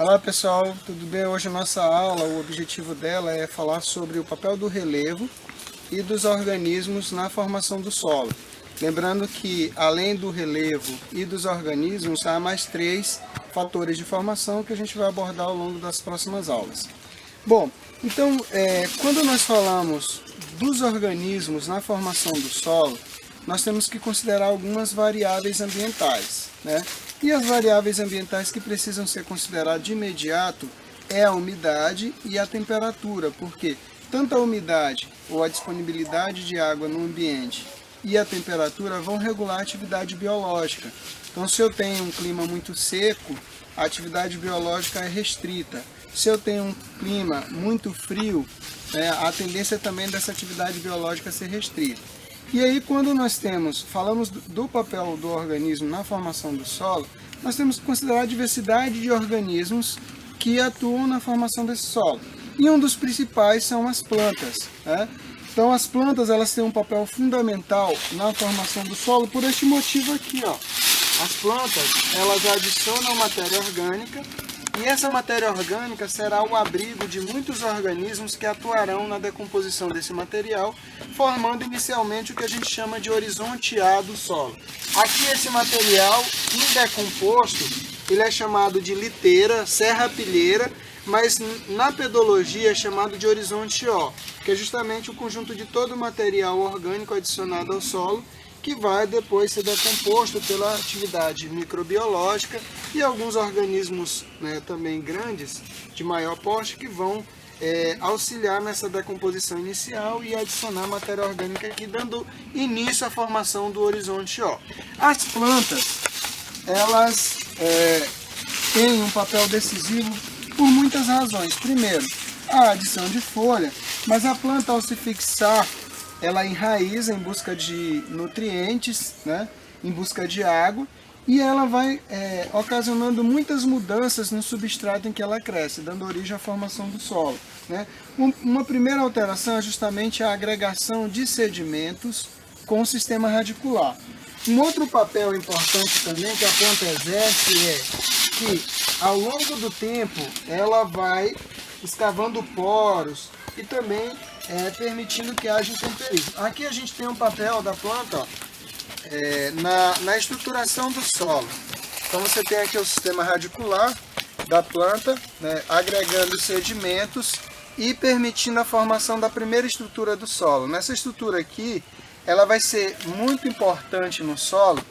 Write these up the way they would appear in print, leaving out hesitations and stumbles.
Olá pessoal, tudo bem? Hoje a nossa aula, o objetivo dela é falar sobre o papel do relevo e dos organismos na formação do solo. Lembrando que além do relevo e dos organismos, há mais 3 fatores de formação que a gente vai abordar ao longo das próximas aulas. Bom, então quando nós falamos dos organismos na formação do solo, nós temos que considerar algumas variáveis ambientais, né? E as variáveis ambientais que precisam ser consideradas de imediato é a umidade e a temperatura, porque tanto a umidade ou a disponibilidade de água no ambiente e a temperatura vão regular a atividade biológica. Então, se eu tenho um clima muito seco, a atividade biológica é restrita. Se eu tenho um clima muito frio, a tendência também dessa atividade biológica ser restrita. E aí, quando nós falamos do papel do organismo na formação do solo, nós temos que considerar a diversidade de organismos que atuam na formação desse solo. E um dos principais são as plantas, né? Então, as plantas elas têm um papel fundamental na formação do solo por este motivo aqui, ó. As plantas elas adicionam matéria orgânica e essa matéria orgânica será o abrigo de muitos organismos que atuarão na decomposição desse material, formando inicialmente o que a gente chama de horizonte A do solo. Aqui esse material indecomposto, ele é chamado de liteira, serrapilheira, mas na pedologia é chamado de horizonte O, que é justamente o conjunto de todo o material orgânico adicionado ao solo, que vai depois ser decomposto pela atividade microbiológica e alguns organismos também grandes, de maior porte, que vão auxiliar nessa decomposição inicial e adicionar matéria orgânica aqui, dando início à formação do horizonte O. As plantas, elas têm um papel decisivo por muitas razões. Primeiro, a adição de folha, mas a planta ao se fixar, ela enraiza em busca de nutrientes, né, em busca de água, e ela vai ocasionando muitas mudanças no substrato em que ela cresce, dando origem à formação do solo, né? Uma primeira alteração é justamente a agregação de sedimentos com o sistema radicular. Um outro papel importante também que a planta exerce é que, ao longo do tempo, ela vai escavando poros e também permitindo que haja intemperismo. Aqui a gente tem um papel da planta, ó, na estruturação do solo. Então você tem aqui o sistema radicular da planta, né, agregando sedimentos e permitindo a formação da primeira estrutura do solo. Nessa estrutura aqui, ela vai ser muito importante no solo,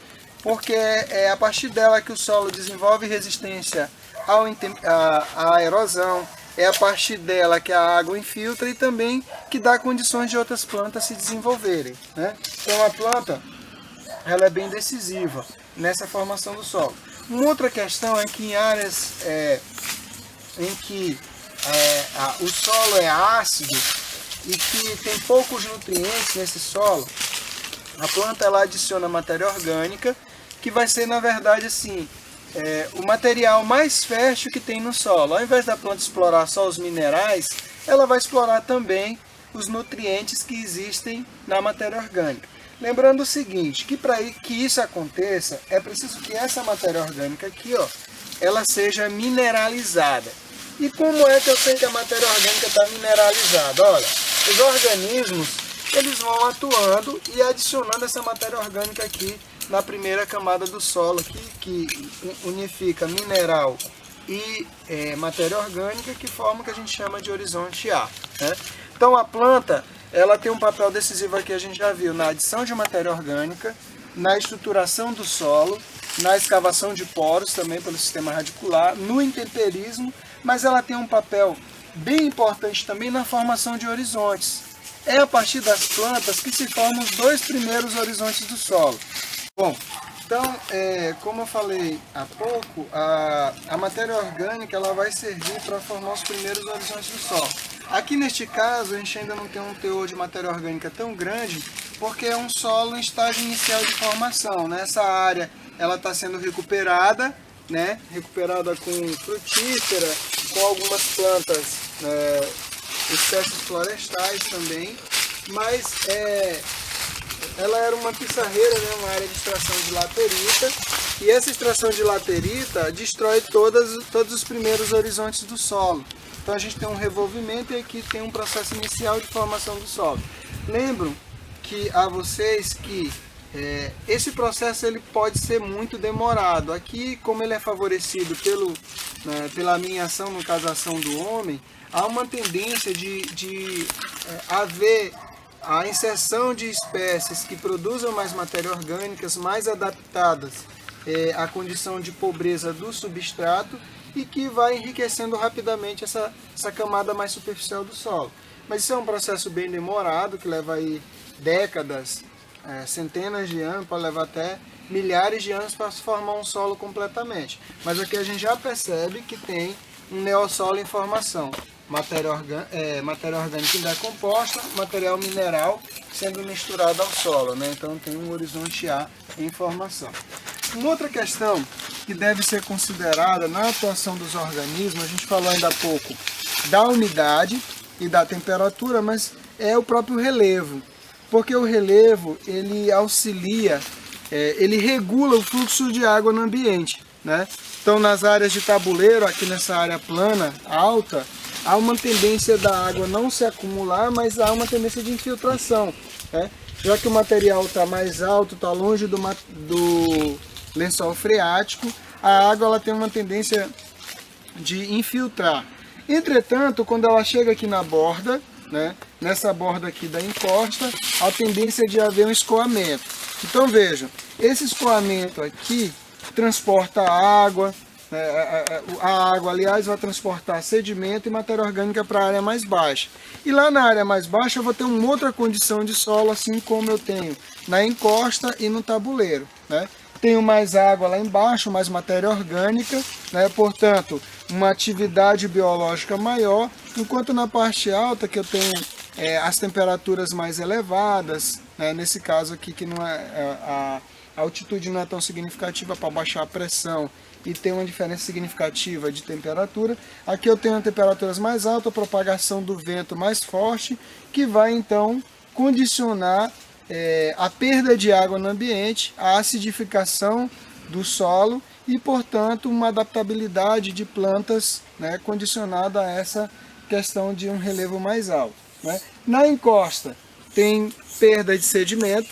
porque é a partir dela que o solo desenvolve resistência à erosão, é a partir dela que a água infiltra e também que dá condições de outras plantas se desenvolverem, né? Então a planta ela é bem decisiva nessa formação do solo. Uma outra questão é que em áreas em que o solo é ácido e que tem poucos nutrientes nesse solo, a planta ela adiciona matéria orgânica, que vai ser, na verdade, assim, o material mais fértil que tem no solo. Ao invés da planta explorar só os minerais, ela vai explorar também os nutrientes que existem na matéria orgânica. Lembrando o seguinte, que para que isso aconteça, é preciso que essa matéria orgânica aqui, ó, ela seja mineralizada. E como é que eu sei que a matéria orgânica está mineralizada? Olha, os organismos eles vão atuando e adicionando essa matéria orgânica aqui na primeira camada do solo, que unifica mineral e matéria orgânica, que forma o que a gente chama de horizonte A, né? Então a planta ela tem um papel decisivo aqui, a gente já viu, na adição de matéria orgânica, na estruturação do solo, na escavação de poros também pelo sistema radicular, no intemperismo, mas ela tem um papel bem importante também na formação de horizontes. É a partir das plantas que se formam os 2 primeiros horizontes do solo. Bom, então, como eu falei há pouco, a matéria orgânica ela vai servir para formar os primeiros horizontes do solo. Aqui neste caso, a gente ainda não tem um teor de matéria orgânica tão grande, porque é um solo em estágio inicial de formação. Nessa área, ela está sendo recuperada, né? Recuperada com frutífera, com algumas plantas, espécies florestais também, mas ela era uma pissarreira, né, uma área de extração de laterita, e essa extração de laterita destrói todos os primeiros horizontes do solo. Então a gente tem um revolvimento e aqui tem um processo inicial de formação do solo. Lembro a vocês que esse processo ele pode ser muito demorado. Aqui, como ele é favorecido pela minha ação, no caso a ação do homem, há uma tendência de haver a inserção de espécies que produzam mais matéria orgânicas, mais adaptadas à condição de pobreza do substrato e que vai enriquecendo rapidamente essa camada mais superficial do solo. Mas isso é um processo bem demorado, que leva aí décadas, centenas de anos, pode levar até milhares de anos para se formar um solo completamente. Mas aqui a gente já percebe que tem um neossolo em formação. Matéria orgânica decomposta, material mineral sendo misturado ao solo, né? Então tem um horizonte A em formação. Uma outra questão que deve ser considerada na atuação dos organismos, a gente falou ainda há pouco da umidade e da temperatura, mas é o próprio relevo, porque o relevo ele auxilia, ele regula o fluxo de água no ambiente, né? Então nas áreas de tabuleiro, aqui nessa área plana, alta, há uma tendência da água não se acumular, mas há uma tendência de infiltração, né? Já que o material está mais alto, está longe do lençol freático, a água ela tem uma tendência de infiltrar. Entretanto, quando ela chega aqui na borda, né, nessa borda aqui da encosta, a tendência é de haver um escoamento. Então vejam, esse escoamento aqui transporta água, a água, aliás, vai transportar sedimento e matéria orgânica para a área mais baixa. E lá na área mais baixa eu vou ter uma outra condição de solo, assim como eu tenho na encosta e no tabuleiro, né? Tenho mais água lá embaixo, mais matéria orgânica, né? Portanto, uma atividade biológica maior, enquanto na parte alta, que eu tenho as temperaturas mais elevadas, né? Nesse caso aqui, que não a altitude não é tão significativa para baixar a pressão e tem uma diferença significativa de temperatura. Aqui eu tenho temperaturas mais altas, a propagação do vento mais forte, que vai então condicionar a perda de água no ambiente, a acidificação do solo e, portanto, uma adaptabilidade de plantas, né, condicionada a essa questão de um relevo mais alto, né? Na encosta tem perda de sedimento,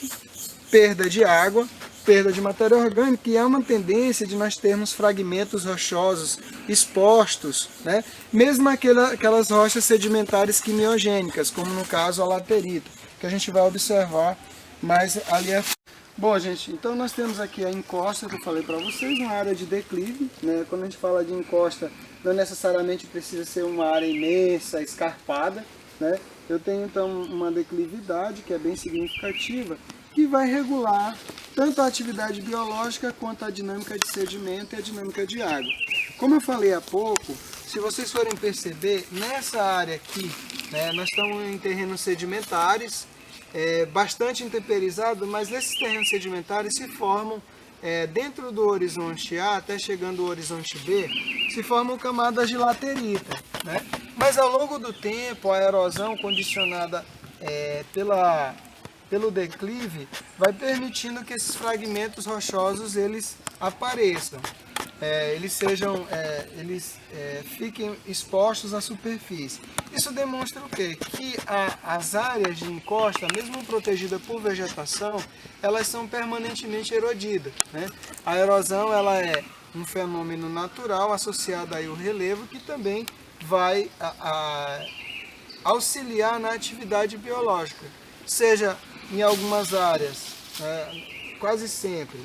perda de água, perda de matéria orgânica, e há uma tendência de nós termos fragmentos rochosos expostos, né? Mesmo aquelas rochas sedimentares quimiogênicas, como no caso a laterita, que a gente vai observar mais ali à frente. Bom, gente, então nós temos aqui a encosta que eu falei para vocês, uma área de declive, né? Quando a gente fala de encosta, não necessariamente precisa ser uma área imensa, escarpada, né? Eu tenho então uma declividade que é bem significativa, que vai regular tanto a atividade biológica quanto a dinâmica de sedimento e a dinâmica de água. Como eu falei há pouco, se vocês forem perceber, nessa área aqui, né, nós estamos em terrenos sedimentares, bastante intemperizado, mas nesses terrenos sedimentares se formam, dentro do horizonte A, até chegando ao horizonte B, se formam camadas de laterita, né? Mas ao longo do tempo, a erosão condicionada pelo declive vai permitindo que esses fragmentos rochosos eles apareçam, eles fiquem expostos à superfície. Isso demonstra o quê? Que as áreas de encosta, mesmo protegidas por vegetação, elas são permanentemente erodidas, né? A erosão ela é um fenômeno natural associado aí ao relevo, que também vai auxiliar na atividade biológica, seja em algumas áreas, quase sempre,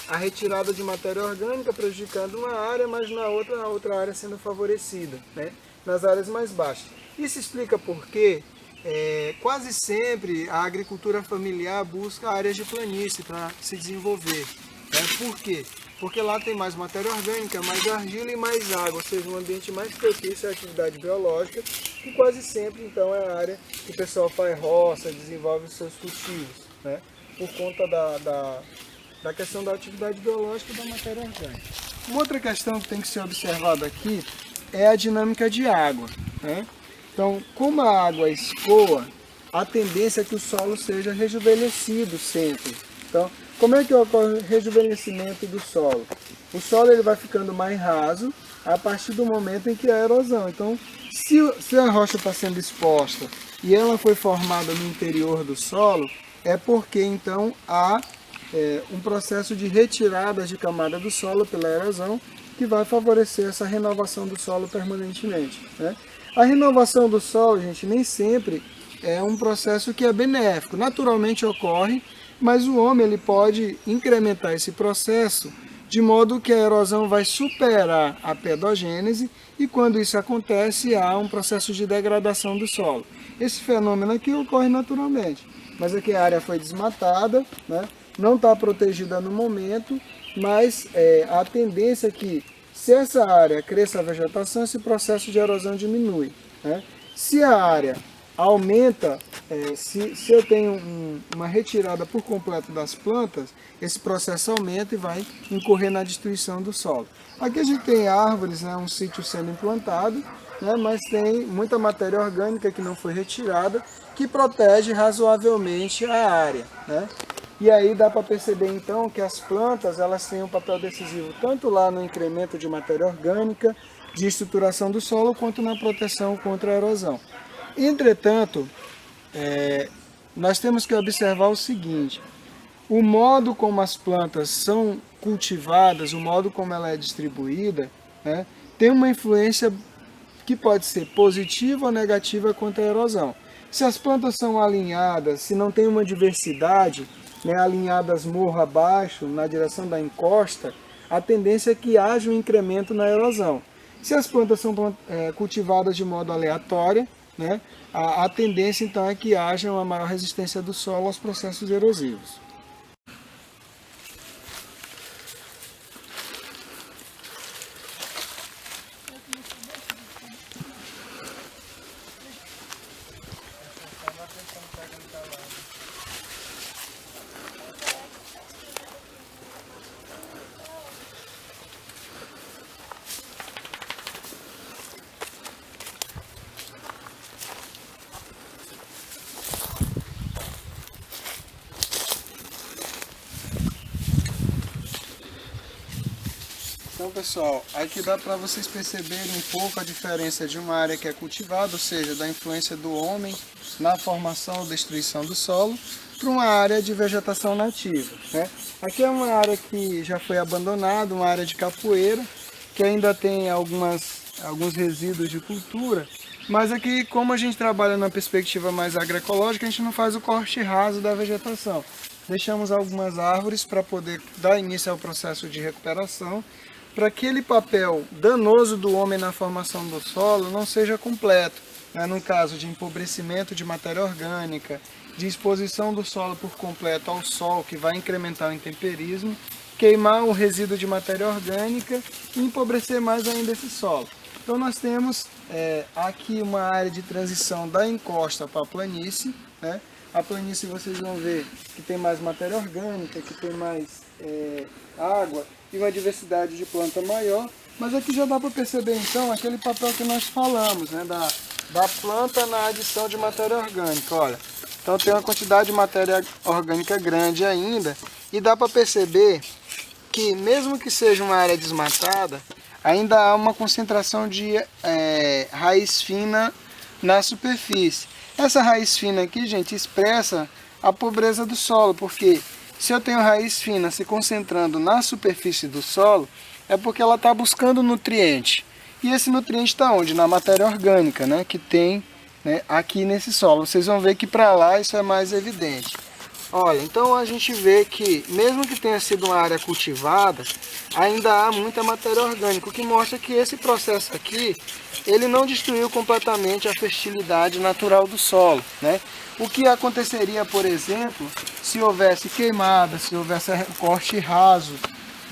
a retirada de matéria orgânica prejudicando uma área, mas na outra, a outra área sendo favorecida, né? Nas áreas mais baixas. Isso explica porque quase sempre a agricultura familiar busca áreas de planície para se desenvolver. Por quê? Porque lá tem mais matéria orgânica, mais argila e mais água, ou seja, um ambiente mais propício à atividade biológica, que quase sempre então é a área que o pessoal faz roça, desenvolve os seus cultivos, né? Por conta da questão da atividade biológica e da matéria orgânica. Uma outra questão que tem que ser observada aqui é a dinâmica de água, né? Então, como a água escoa, a tendência é que o solo seja rejuvenescido sempre. Então, como é que ocorre o rejuvenescimento do solo? O solo ele vai ficando mais raso a partir do momento em que há erosão. Então, se a rocha está sendo exposta e ela foi formada no interior do solo, é porque então há um processo de retirada de camada do solo pela erosão que vai favorecer essa renovação do solo permanentemente, né? A renovação do solo, gente, nem sempre é um processo que é benéfico. Naturalmente ocorre, mas o homem ele pode incrementar esse processo de modo que a erosão vai superar a pedogênese e quando isso acontece há um processo de degradação do solo. Esse fenômeno aqui ocorre naturalmente, mas aqui a área foi desmatada, né? Não está protegida no momento, mas a tendência é que se essa área cresça a vegetação, esse processo de erosão diminui, né? Se a área aumenta, se eu tenho uma retirada por completo das plantas, esse processo aumenta e vai incorrer na destruição do solo. Aqui a gente tem árvores, né, um sítio sendo implantado, né, mas tem muita matéria orgânica que não foi retirada, que protege razoavelmente a área, né? E aí dá para perceber então que as plantas elas têm um papel decisivo tanto lá no incremento de matéria orgânica, de estruturação do solo, quanto na proteção contra a erosão. Entretanto, nós temos que observar o seguinte: o modo como as plantas são cultivadas, o modo como ela é distribuída, né, tem uma influência que pode ser positiva ou negativa quanto à erosão. Se as plantas são alinhadas, se não tem uma diversidade, né, alinhadas morro abaixo, na direção da encosta, a tendência é que haja um incremento na erosão. Se as plantas são cultivadas de modo aleatório, né, a tendência então é que haja uma maior resistência do solo aos processos erosivos. Então, pessoal, aqui dá para vocês perceberem um pouco a diferença de uma área que é cultivada, ou seja, da influência do homem na formação ou destruição do solo, para uma área de vegetação nativa, né? Aqui é uma área que já foi abandonada, uma área de capoeira, que ainda tem alguns resíduos de cultura, mas aqui, como a gente trabalha na perspectiva mais agroecológica, a gente não faz o corte raso da vegetação. Deixamos algumas árvores para poder dar início ao processo de recuperação, para que aquele papel danoso do homem na formação do solo não seja completo, né? No caso de empobrecimento de matéria orgânica, de exposição do solo por completo ao sol, que vai incrementar o intemperismo, queimar o resíduo de matéria orgânica e empobrecer mais ainda esse solo. Então nós temos aqui uma área de transição da encosta para a planície, né? A planície vocês vão ver que tem mais matéria orgânica, que tem mais água e uma diversidade de planta maior, mas aqui já dá para perceber então aquele papel que nós falamos, né, da planta na adição de matéria orgânica. Olha, então tem uma quantidade de matéria orgânica grande ainda e dá para perceber que mesmo que seja uma área desmatada, ainda há uma concentração de raiz fina na superfície. Essa raiz fina aqui, gente, expressa a pobreza do solo, porque se eu tenho raiz fina se concentrando na superfície do solo, é porque ela está buscando nutriente. E esse nutriente está onde? Na matéria orgânica, né, que tem, né, aqui nesse solo. Vocês vão ver que para lá isso é mais evidente. Olha, então a gente vê que, mesmo que tenha sido uma área cultivada, ainda há muita matéria orgânica, o que mostra que esse processo aqui, ele não destruiu completamente a fertilidade natural do solo, né? O que aconteceria, por exemplo, se houvesse queimada, se houvesse corte raso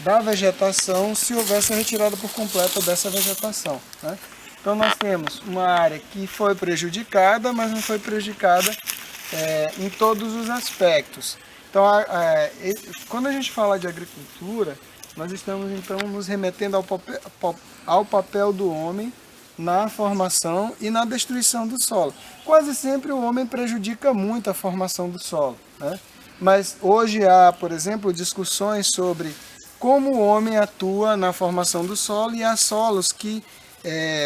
da vegetação, se houvesse a retirada por completo dessa vegetação, né? Então nós temos uma área que foi prejudicada, mas não foi prejudicada em todos os aspectos. Então, quando a gente fala de agricultura, nós estamos então nos remetendo ao papel do homem na formação e na destruição do solo. Quase sempre o homem prejudica muito a formação do solo, né? Mas hoje há, por exemplo, discussões sobre como o homem atua na formação do solo, e há solos que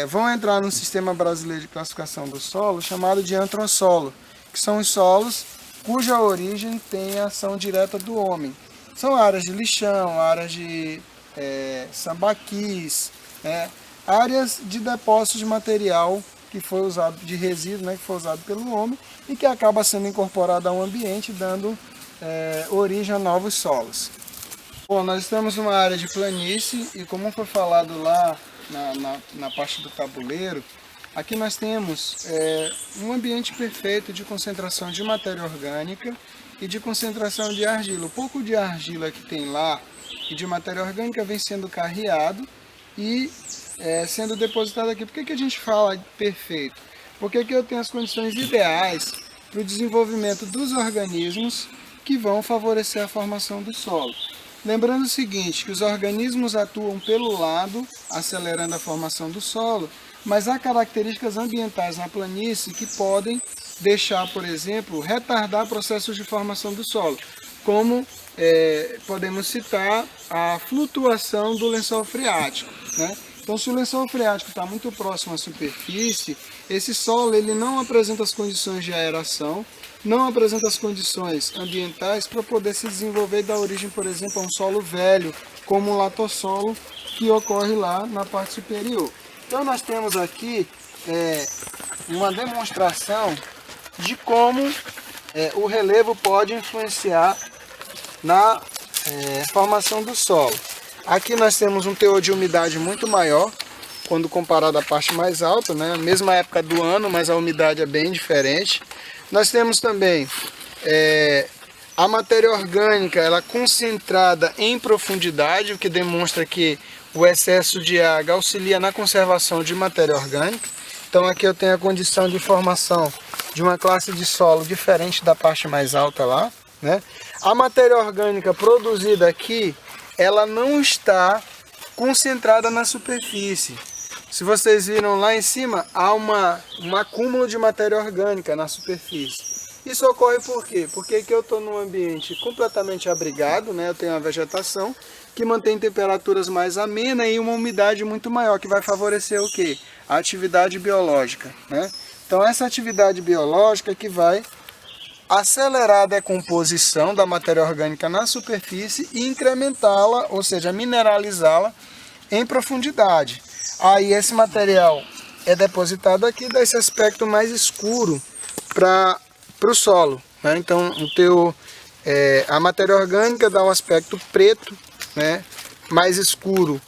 vão entrar no sistema brasileiro de classificação do solo chamado de antrossolo, que são os solos cuja origem tem a ação direta do homem. São áreas de lixão, áreas de sambaquis, áreas de depósitos de material que foi usado, de resíduo, que foi usado pelo homem e que acaba sendo incorporado ao ambiente, dando origem a novos solos. Bom, nós estamos numa área de planície e, como foi falado lá na parte do tabuleiro, aqui nós temos um ambiente perfeito de concentração de matéria orgânica e de concentração de argila. O pouco de argila que tem lá e de matéria orgânica vem sendo carreado e sendo depositado aqui. Por que a gente fala perfeito? Porque aqui eu tenho as condições ideais para o desenvolvimento dos organismos que vão favorecer a formação do solo. Lembrando o seguinte, que os organismos atuam pelo lado, acelerando a formação do solo, mas há características ambientais na planície que podem deixar, por exemplo, retardar processos de formação do solo, como podemos citar a flutuação do lençol freático, né? Então, se o lençol freático está muito próximo à superfície, esse solo ele não apresenta as condições de aeração, não apresenta as condições ambientais para poder se desenvolver e dar origem, por exemplo, a um solo velho, como o latossolo, que ocorre lá na parte superior. Então, nós temos aqui uma demonstração de como o relevo pode influenciar na formação do solo. Aqui nós temos um teor de umidade muito maior, quando comparado à parte mais alta, né? Mesma época do ano, mas a umidade é bem diferente. Nós temos também a matéria orgânica, ela concentrada em profundidade, o que demonstra que o excesso de água auxilia na conservação de matéria orgânica. Então aqui eu tenho a condição de formação de uma classe de solo diferente da parte mais alta lá, né? A matéria orgânica produzida aqui, ela não está concentrada na superfície. Se vocês viram lá em cima, há um acúmulo de matéria orgânica na superfície. Isso ocorre por quê? Porque aqui eu estou num ambiente completamente abrigado, né? Eu tenho uma vegetação que mantém temperaturas mais amenas e uma umidade muito maior, que vai favorecer o quê? A atividade biológica, né? Então essa atividade biológica que vai acelerar a decomposição da matéria orgânica na superfície e incrementá-la, ou seja, mineralizá-la em profundidade. Aí esse material é depositado aqui, dá esse aspecto mais escuro para o solo, né? Então a matéria orgânica dá um aspecto preto, né? Mais escuro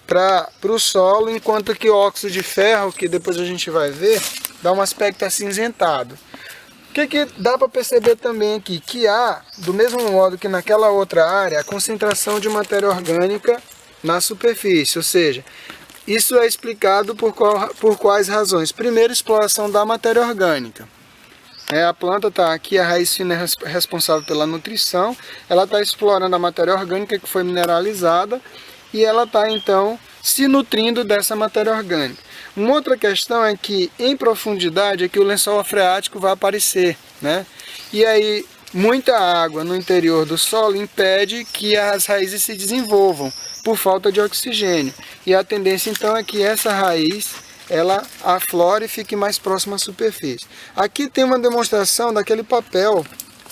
para o solo, enquanto que o óxido de ferro, que depois a gente vai ver, dá um aspecto acinzentado. O que dá para perceber também aqui? Que há, do mesmo modo que naquela outra área, a concentração de matéria orgânica na superfície. Ou seja, isso é explicado por quais razões? Primeiro, exploração da matéria orgânica. A planta está aqui, a raiz fina é responsável pela nutrição, ela está explorando a matéria orgânica que foi mineralizada e ela está então se nutrindo dessa matéria orgânica. Uma outra questão é que em profundidade é que o lençol freático vai aparecer, né? E aí muita água no interior do solo impede que as raízes se desenvolvam por falta de oxigênio. E a tendência então é que essa raiz ela aflore e fique mais próxima à superfície. Aqui tem uma demonstração daquele papel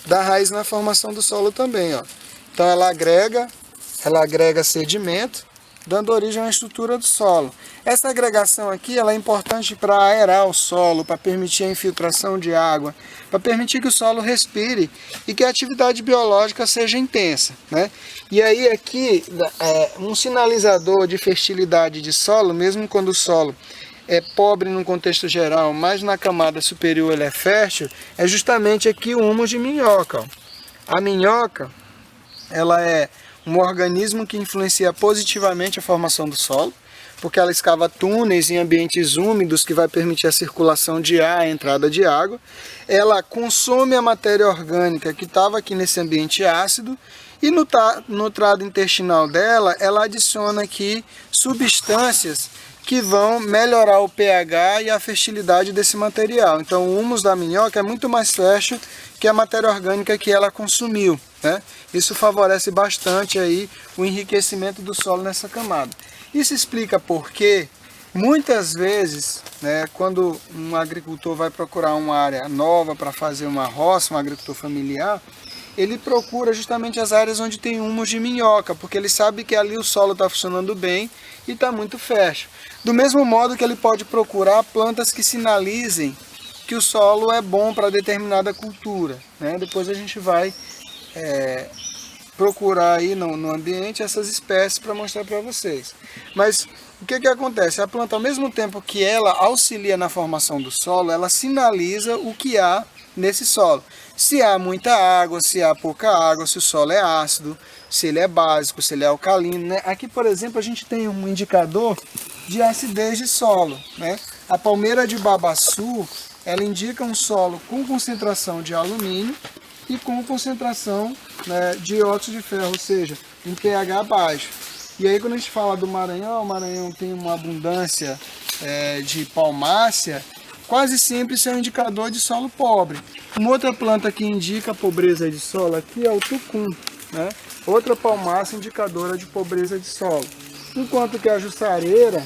da raiz na formação do solo também, ó. Então ela agrega sedimento, dando origem à estrutura do solo. Essa agregação aqui ela é importante para aerar o solo, para permitir a infiltração de água, para permitir que o solo respire e que a atividade biológica seja intensa, né? E aí aqui um sinalizador de fertilidade de solo, mesmo quando o solo é pobre no contexto geral, mas na camada superior ele é fértil, é justamente aqui o humus de minhoca. Ó. A minhoca ela é um organismo que influencia positivamente a formação do solo, porque ela escava túneis em ambientes úmidos que vai permitir a circulação de ar, a entrada de água. Ela consome a matéria orgânica que estava aqui nesse ambiente ácido e no trado intestinal dela, ela adiciona aqui substâncias que vão melhorar o pH e a fertilidade desse material. Então o humus da minhoca é muito mais fértil que a matéria orgânica que ela consumiu, né? Isso favorece bastante aí o enriquecimento do solo nessa camada. Isso explica porque muitas vezes, né, quando um agricultor vai procurar uma área nova para fazer uma roça, um agricultor familiar, ele procura justamente as áreas onde tem humus de minhoca, porque ele sabe que ali o solo está funcionando bem e está muito fértil. Do mesmo modo que ele pode procurar plantas que sinalizem que o solo é bom para determinada cultura, né? Depois a gente vai procurar aí no ambiente essas espécies para mostrar para vocês. Mas o que acontece? A planta, ao mesmo tempo que ela auxilia na formação do solo, ela sinaliza o que há nesse solo. Se há muita água, se há pouca água, se o solo é ácido, se ele é básico, se ele é alcalino, né? Aqui, por exemplo, a gente tem um indicador de acidez de solo, né? A palmeira de babaçu, ela indica um solo com concentração de alumínio e com concentração, né, de óxido de ferro, ou seja, um pH baixo. E aí quando a gente fala do Maranhão, o Maranhão tem uma abundância de palmácea, quase sempre isso é um indicador de solo pobre. Uma outra planta que indica a pobreza de solo aqui é o tucum, né? Outra palmácea indicadora de pobreza de solo. Enquanto que a jussareira,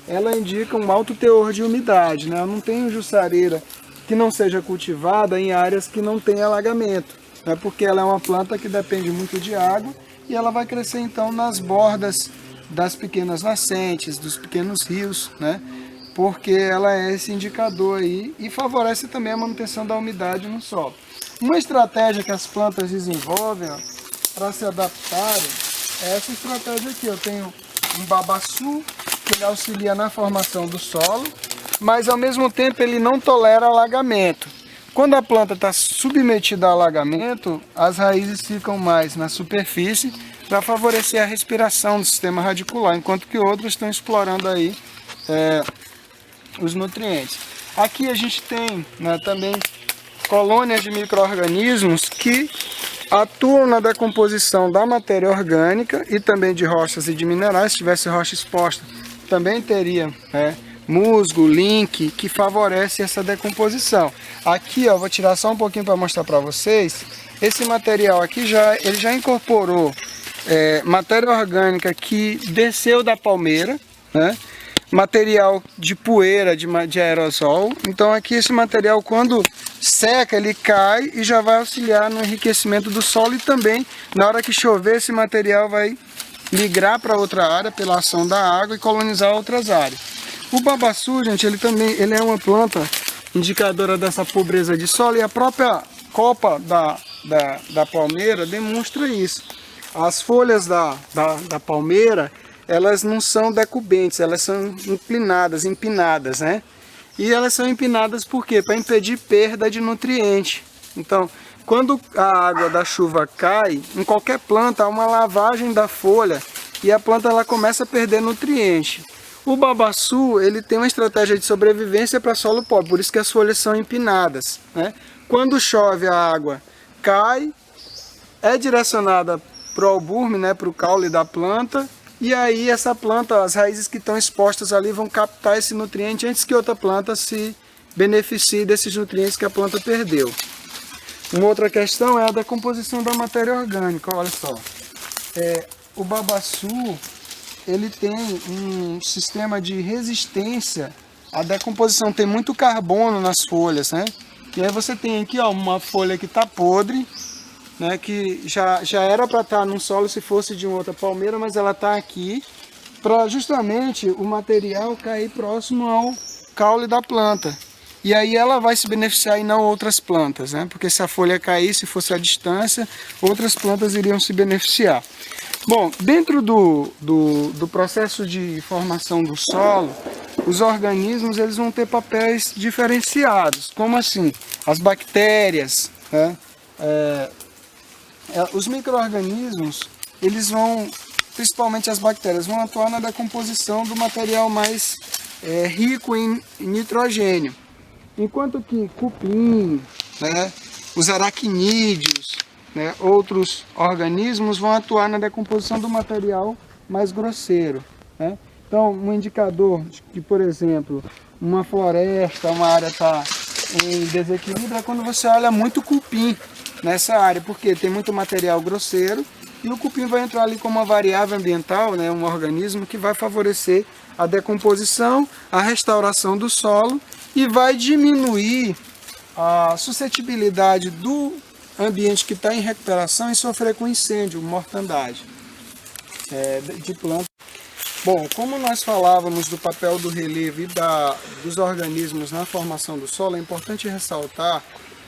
ela indica um alto teor de umidade, né? Eu não tenho jussareira que não seja cultivada em áreas que não tem alagamento, né? Porque ela é uma planta que depende muito de água e ela vai crescer então nas bordas das pequenas nascentes, dos pequenos rios, né? Porque ela é esse indicador aí e favorece também a manutenção da umidade no solo. Uma estratégia que as plantas desenvolvem para se adaptarem é essa estratégia aqui. Eu tenho um babaçu que ele auxilia na formação do solo, mas ao mesmo tempo ele não tolera alagamento. Quando a planta está submetida a alagamento, as raízes ficam mais na superfície para favorecer a respiração do sistema radicular, enquanto que outras estão explorando aí os nutrientes. Aqui a gente tem, né, também colônias de micro-organismos que atuam na decomposição da matéria orgânica e também de rochas e de minerais. Se tivesse rocha exposta, também teria musgo, link, que favorece essa decomposição. Aqui, ó, vou tirar só um pouquinho para mostrar para vocês. Esse material aqui ele já incorporou matéria orgânica que desceu da palmeira, né? Material de poeira, de aerosol. Então aqui esse material, quando seca, ele cai e já vai auxiliar no enriquecimento do solo, e também na hora que chover esse material vai migrar para outra área pela ação da água e colonizar outras áreas. O babaçu, gente, ele é uma planta indicadora dessa pobreza de solo, e a própria copa da palmeira demonstra isso. As folhas da palmeira, elas não são decubentes, elas são empinadas, né? E elas são empinadas por quê? Para impedir perda de nutriente. Então, quando a água da chuva cai, em qualquer planta há uma lavagem da folha e a planta ela começa a perder nutriente. O babaçu, ele tem uma estratégia de sobrevivência para solo pobre, por isso que as folhas são empinadas, né? Quando chove, a água cai, é direcionada para o alburme, né, para o caule da planta, e aí essa planta, as raízes que estão expostas ali vão captar esse nutriente antes que outra planta se beneficie desses nutrientes que a planta perdeu. Uma outra questão é a decomposição da matéria orgânica. Olha só, o babaçu, ele tem um sistema de resistência à decomposição, tem muito carbono nas folhas, né? E aí você tem aqui, ó, uma folha que está podre, né, que já era para estar num solo se fosse de uma outra palmeira, mas ela está aqui para justamente o material cair próximo ao caule da planta. E aí ela vai se beneficiar e não outras plantas, né? Porque se a folha cair, se fosse a distância, outras plantas iriam se beneficiar. Bom, dentro do processo de formação do solo, os organismos eles vão ter papéis diferenciados. Como assim? As bactérias, né? Os micro-organismos, eles vão principalmente as bactérias, vão atuar na decomposição do material mais rico em nitrogênio. Enquanto que cupim, né, os aracnídeos, né, outros organismos vão atuar na decomposição do material mais grosseiro, né? Então, um indicador de que, por exemplo, uma floresta, uma área está em desequilíbrio é quando você olha muito cupim nessa área, porque tem muito material grosseiro e o cupim vai entrar ali como uma variável ambiental, né, um organismo que vai favorecer a decomposição, a restauração do solo e vai diminuir a suscetibilidade do ambiente que está em recuperação em sofrer com incêndio, mortandade de plantas. Bom, como nós falávamos do papel do relevo e dos organismos na formação do solo, é importante ressaltar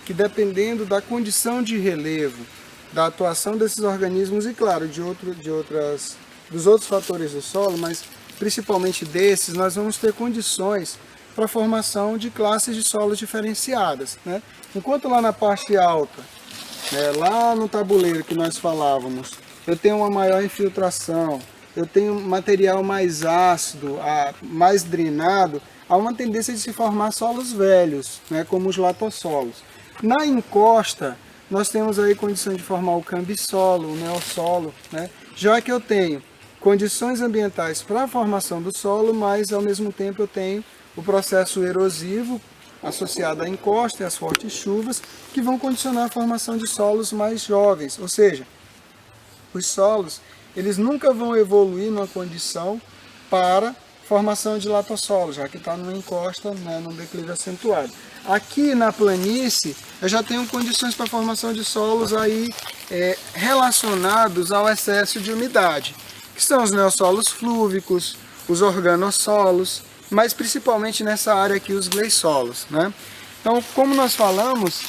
que dependendo da condição de relevo, da atuação desses organismos e, claro, dos outros fatores do solo, mas principalmente desses, nós vamos ter condições para a formação de classes de solos diferenciadas, né? Enquanto lá na parte alta, lá no tabuleiro que nós falávamos, eu tenho uma maior infiltração, eu tenho material mais ácido, mais drenado, há uma tendência de se formar solos velhos, né, como os latossolos. Na encosta, nós temos aí condição de formar o cambissolo, o neossolo, né, já que eu tenho condições ambientais para a formação do solo, mas ao mesmo tempo eu tenho o processo erosivo associado à encosta e às fortes chuvas, que vão condicionar a formação de solos mais jovens, ou seja, os solos eles nunca vão evoluir numa condição para formação de latossolo, já que está numa encosta, né, num declive acentuado. Aqui na planície, eu já tenho condições para formação de solos aí, relacionados ao excesso de umidade, que são os neossolos flúvicos, os organossolos, mas principalmente nessa área aqui os gleissolos, né? Então, como nós falamos,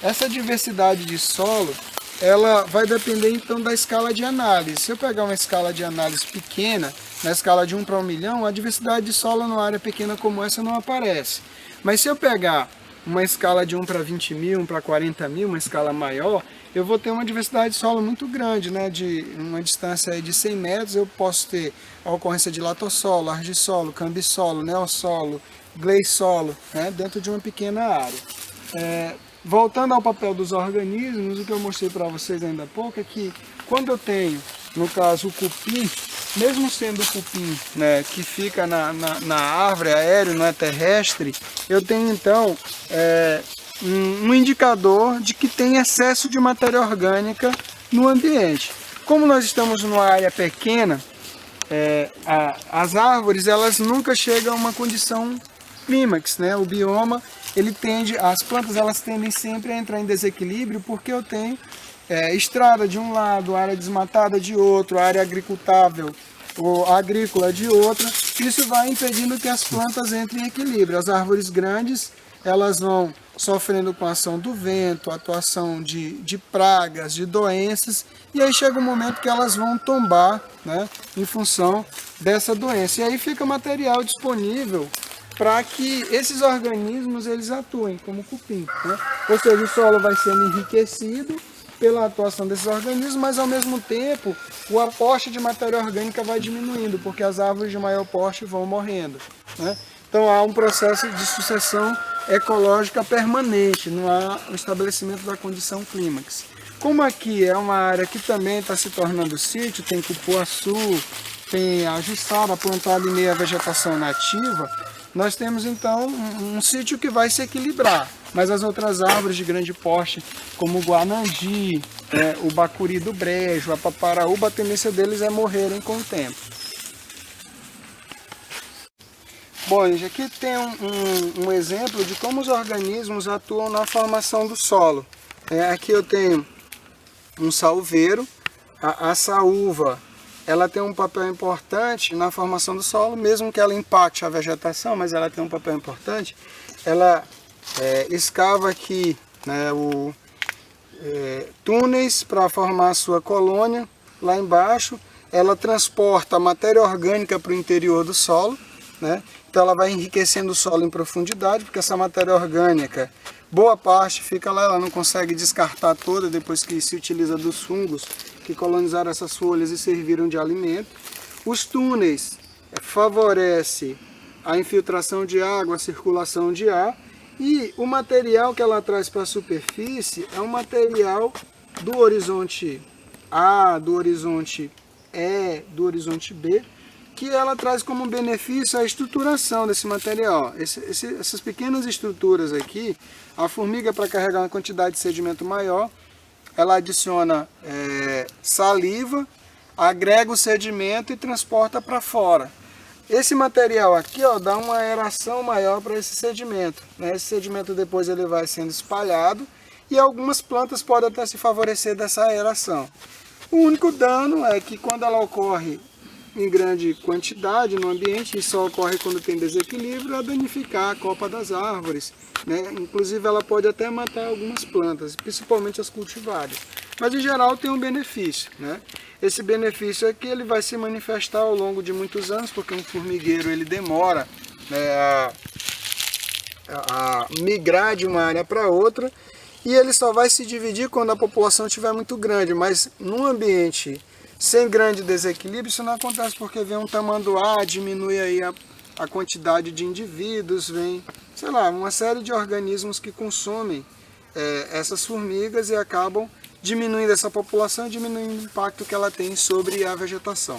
essa diversidade de solo, ela vai depender então da escala de análise. Se eu pegar uma escala de análise pequena, na escala de 1 para 1 milhão, a diversidade de solo numa área pequena como essa não aparece. Mas se eu pegar uma escala de 1 para 20 mil, 1 para 40 mil, uma escala maior, eu vou ter uma diversidade de solo muito grande, né? De uma distância aí de 100 metros, eu posso ter a ocorrência de latossolo, argissolo, cambissolo, neossolo, gleissolo, né? Dentro de uma pequena área. Voltando ao papel dos organismos, o que eu mostrei para vocês ainda há pouco é que quando eu tenho, no caso, o cupim, mesmo sendo o cupim, né, que fica na árvore, aéreo, não é terrestre, eu tenho então um indicador de que tem excesso de matéria orgânica no ambiente. Como nós estamos numa área pequena, as árvores elas nunca chegam a uma condição clímax, né? O bioma as plantas elas tendem sempre a entrar em desequilíbrio porque eu tenho estrada de um lado, área desmatada de outro, área agricultável ou agrícola de outro. Isso vai impedindo que as plantas entrem em equilíbrio. As árvores grandes elas vão sofrendo com a ação do vento, a atuação de pragas, de doenças, e aí chega um momento que elas vão tombar, né, em função dessa doença. E aí fica material disponível para que esses organismos eles atuem como cupim, né? Ou seja, o solo vai sendo enriquecido pela atuação desses organismos, mas ao mesmo tempo o aporte de matéria orgânica vai diminuindo, porque as árvores de maior porte vão morrendo, né? Então há um processo de sucessão ecológica permanente, não há o estabelecimento da condição clímax. Como aqui é uma área que também está se tornando sítio, tem cupuaçu, tem a juçara plantada em meio à vegetação nativa, nós temos então um sítio que vai se equilibrar, mas as outras árvores de grande porte, como o guanandi, o bacuri do brejo, a paparaúba, a tendência deles é morrerem com o tempo. Bom, gente, aqui tem um exemplo de como os organismos atuam na formação do solo. Aqui eu tenho um salveiro, a saúva. Ela tem um papel importante na formação do solo, mesmo que ela impacte a vegetação, mas ela tem um papel importante. Ela escava aqui, né, túneis para formar a sua colônia lá embaixo. Ela transporta a matéria orgânica para o interior do solo, né? Então ela vai enriquecendo o solo em profundidade, porque essa matéria orgânica, boa parte fica lá, ela não consegue descartar toda depois que se utiliza dos fungos que colonizaram essas folhas e serviram de alimento. Os túneis favorecem a infiltração de água, a circulação de ar, e o material que ela traz para a superfície é um material do horizonte A, do horizonte E, do horizonte B, que ela traz como benefício a estruturação desse material. Essas pequenas estruturas aqui, a formiga, para carregar uma quantidade de sedimento maior, ela adiciona saliva, agrega o sedimento e transporta para fora. Esse material aqui, ó, dá uma aeração maior para esse sedimento, né? Esse sedimento depois ele vai sendo espalhado e algumas plantas podem até se favorecer dessa aeração. O único dano é que quando ela ocorre em grande quantidade no ambiente, e só ocorre quando tem desequilíbrio, é danificar a copa das árvores, né? Inclusive ela pode até matar algumas plantas, principalmente as cultivares. Mas em geral tem um benefício, né? Esse benefício é que ele vai se manifestar ao longo de muitos anos, porque um formigueiro ele demora, né, a migrar de uma área para outra, e ele só vai se dividir quando a população estiver muito grande, mas num ambiente sem grande desequilíbrio isso não acontece, porque vem um tamanduá, diminui aí a quantidade de indivíduos, vem, sei lá, uma série de organismos que consomem essas formigas e acabam diminuindo essa população, diminuindo o impacto que ela tem sobre a vegetação.